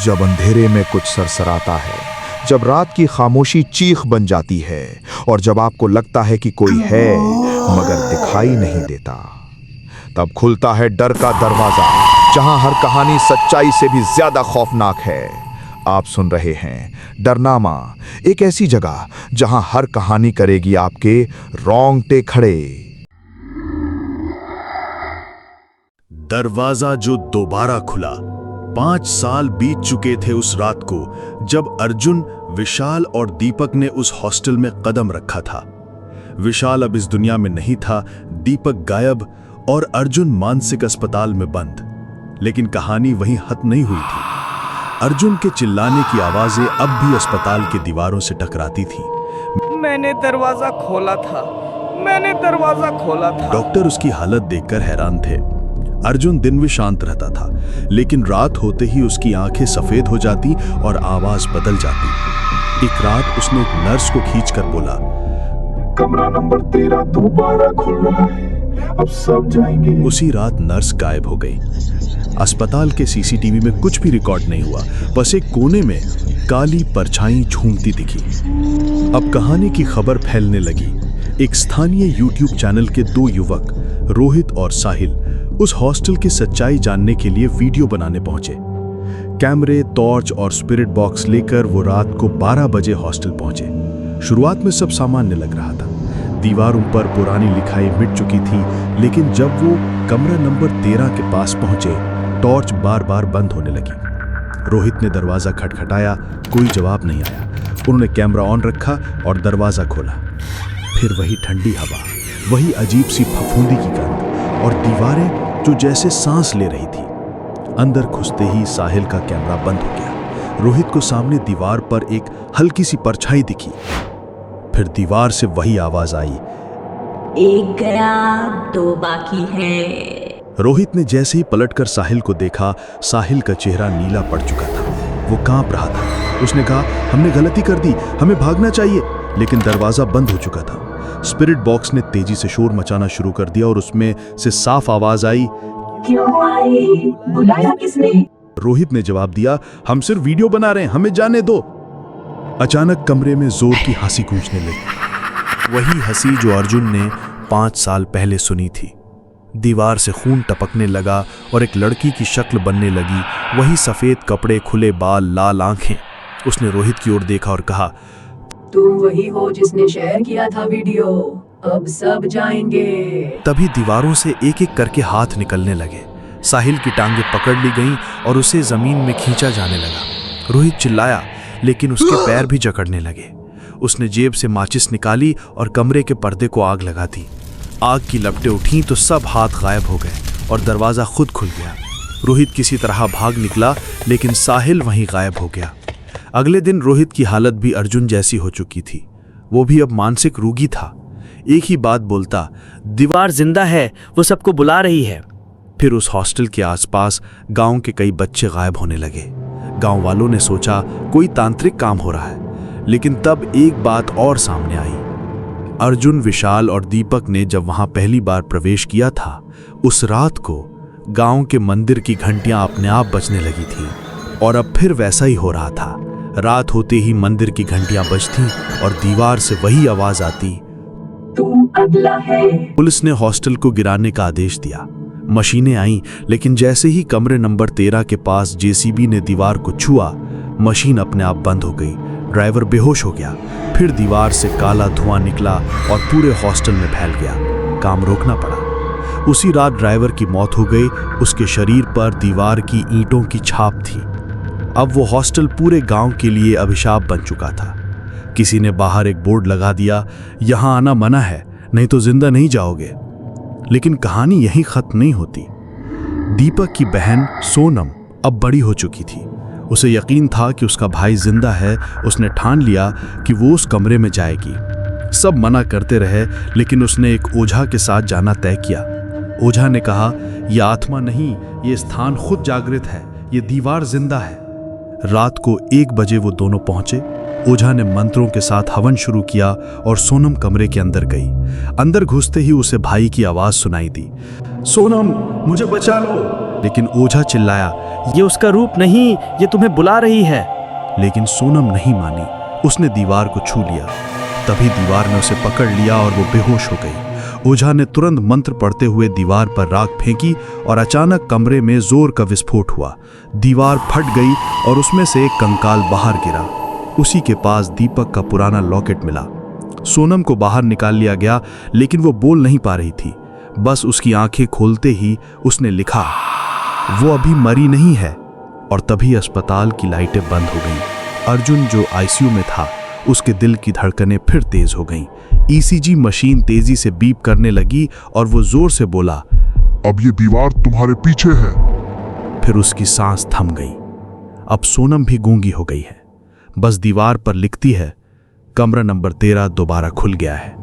जब अंधेरे में कुछ सरसराता है, जब रात की खामोशी चीख बन जाती है और जब आपको लगता है कि कोई है मगर दिखाई नहीं देता, तब खुलता है डर का दरवाजा, जहां हर कहानी सच्चाई से भी ज्यादा खौफनाक है। आप सुन रहे हैं डरनामा, एक ऐसी जगह जहां हर कहानी करेगी आपके रोंगटे खड़े। दरवाजा जो दोबारा खुला। 5 साल बीत चुके थे उस रात को जब अर्जुन, विशाल और दीपक ने उस हॉस्टल में कदम रखा था। विशाल अब इस दुनिया में नहीं था, दीपक गायब और अर्जुन मानसिक अस्पताल में बंद। लेकिन कहानी वहीं खत्म नहीं हुई थी। अर्जुन के चिल्लाने की आवाजें अब भी अस्पताल की दीवारों से टकराती थी। मैंने दरवाजा खोला था, मैंने दरवाजा खोला था। डॉक्टर उसकी हालत देखकर हैरान थे। अर्जुन दिन भी शांत रहता था, लेकिन रात होते ही उसकी आंखें सफेद हो जाती और आवाज बदल जाती। एक रात उसने एक नर्स को खींचकर बोला, कमरा नंबर 13 दोबारा खुल रहा है, अब सब जाएंगे। उसी रात नर्स गायब हो गई। अस्पताल के सीसीटीवी में कुछ भी रिकॉर्ड नहीं हुआ, बस एक कोने में काली परछाई झूमती दिखी। अब कहानी की खबर फैलने लगी। एक स्थानीय यूट्यूब चैनल के 2 युवक, रोहित और साहिल, उस हॉस्टल की सच्चाई जानने के लिए वीडियो बनाने पहुंचे। कैमरे, टॉर्च और स्पिरिट बॉक्स लेकर वो रात को 12 बजे हॉस्टल पहुंचे। शुरुआत में सब सामान्य लग रहा था। दीवारों पर पुरानी लिखाई मिट चुकी थी, लेकिन जब वो कमरा नंबर 13 के पास पहुंचे, टॉर्च बार बार बंद होने लगी। रोहित ने दरवाजा खटखटाया, कोई जवाब नहीं आया। उन्होंने कैमरा ऑन रखा और दरवाजा खोला। फिर वही ठंडी हवा, वही अजीब सी फफूंदी की गंध और दीवारें जो जैसे सांस ले रही थी। अंदर घुसते ही साहिल का कैमरा बंद हो गया। रोहित को सामने दीवार पर एक हल्की सी परछाई दिखी। फिर दीवार से वही आवाज आई, एक गया 2 बाकी है। रोहित ने जैसे ही पलटकर साहिल को देखा, साहिल का चेहरा नीला पड़ चुका था। वो कांप रहा था। उसने कहा, हमने गलती कर दी, हमें भागना चाहिए। लेकिन दरवाजा बंद हो चुका था। स्पिरिट बॉक्स ने तेजी से शोर मचाना शुरू कर दिया और उसमें से साफ आवाज आई, क्यों आई? बुलाया किसने? रोहित ने जवाब दिया, हम सिर्फ वीडियो बना रहे हैं, हमें जाने दो। अचानक कमरे में जोर की हंसी गूंजने लगी। वही हंसी जो अर्जुन ने 5 साल पहले सुनी थी। दीवार से खून टपकने लगा और एक लड़की की शक्ल बनने लगी। वही सफेद कपड़े, खुले बाल, लाल आंखें। उसने रोहित की ओर देखा और कहा, तुम वही हो जिसने शेयर किया था वीडियो, अब सब जाएंगे। तभी दीवारों से एक एक करके हाथ निकलने लगे। साहिल की टांगें पकड़ ली गईं और उसे जमीन में खींचा जाने लगा। रोहित चिल्लाया, लेकिन उसके पैर भी जकड़ने लगे। उसने जेब से माचिस निकाली और कमरे के पर्दे को आग लगा दी। आग की लपटें उठीं तो सब हाथ गायब हो गए और दरवाजा खुद खुल गया। रोहित किसी तरह भाग निकला, लेकिन साहिल वहीं गायब हो गया। अगले दिन रोहित की हालत भी अर्जुन जैसी हो चुकी थी। वो भी अब मानसिक रोगी था। एक ही बात बोलता, दीवार जिंदा है, वो सबको बुला रही है। फिर उस हॉस्टल के आसपास गांव के कई बच्चे गायब होने लगे। गांव वालों ने सोचा कोई तांत्रिक काम हो रहा है, लेकिन तब एक बात और सामने आई। अर्जुन, विशाल और दीपक ने जब वहां पहली बार प्रवेश किया था, उस रात को गांव के मंदिर की घंटियां अपने आप बजने लगी थी। और अब फिर वैसा ही हो रहा था। रात होते ही मंदिर की घंटियां बजती और दीवार से वही आवाज आती, तू अगला है। पुलिस ने हॉस्टल को गिराने का आदेश दिया। मशीनें आईं, लेकिन जैसे ही कमरे नंबर 13 के पास जेसीबी ने दीवार को छुआ, मशीन अपने आप बंद हो गई। ड्राइवर बेहोश हो गया। फिर दीवार से काला धुआं निकला और पूरे हॉस्टल में फैल गया। काम रोकना पड़ा। उसी रात ड्राइवर की मौत हो गई। उसके शरीर पर दीवार की ईंटों की छाप थी। अब वो हॉस्टल पूरे गांव के लिए अभिशाप बन चुका था। किसी ने बाहर एक बोर्ड लगा दिया, यहां आना मना है, नहीं तो जिंदा नहीं जाओगे। लेकिन कहानी यहीं खत्म नहीं होती। दीपक की बहन सोनम अब बड़ी हो चुकी थी। उसे यकीन था कि उसका भाई जिंदा है। उसने ठान लिया कि वो उस कमरे में जाएगी। सब मना करते रहे, लेकिन उसने एक ओझा के साथ जाना तय किया। ओझा ने कहा, यह आत्मा नहीं, ये स्थान खुद जागृत है, ये दीवार जिंदा है। रात को 1 बजे वो दोनों पहुंचे। ओझा ने मंत्रों के साथ हवन शुरू किया और सोनम कमरे के अंदर गई। अंदर घुसते ही उसे भाई की आवाज सुनाई दी, सोनम मुझे बचा लो, लेकिन ओझा चिल्लाया, ये उसका रूप नहीं, ये तुम्हें बुला रही है। लेकिन सोनम नहीं मानी। उसने दीवार को छू लिया। तभी दीवार ने उसे पकड़ लिया और वो बेहोश हो गई। ओझा ने तुरंत मंत्र पढ़ते हुए दीवार पर राख फेंकी और अचानक कमरे में जोर का विस्फोट हुआ। दीवार फट गई और उसमें से एक कंकाल बाहर गिरा। उसी के पास दीपक का पुराना लॉकेट मिला। सोनम को बाहर निकाल लिया गया, लेकिन वो बोल नहीं पा रही थी। बस उसकी आंखें खोलते ही उसने लिखा, वो अभी मरी नहीं है। और तभी अस्पताल की लाइटें बंद हो गईं। अर्जुन जो आईसीयू में था, उसके दिल की धड़कनें फिर तेज हो गईं। ईसीजी मशीन तेजी से बीप करने लगी और वो जोर से बोला, अब ये दीवार तुम्हारे पीछे है। फिर उसकी सांस थम गई। अब सोनम भी गूंगी हो गई है। बस दीवार पर लिखती है, कमरा नंबर 13 दोबारा खुल गया है।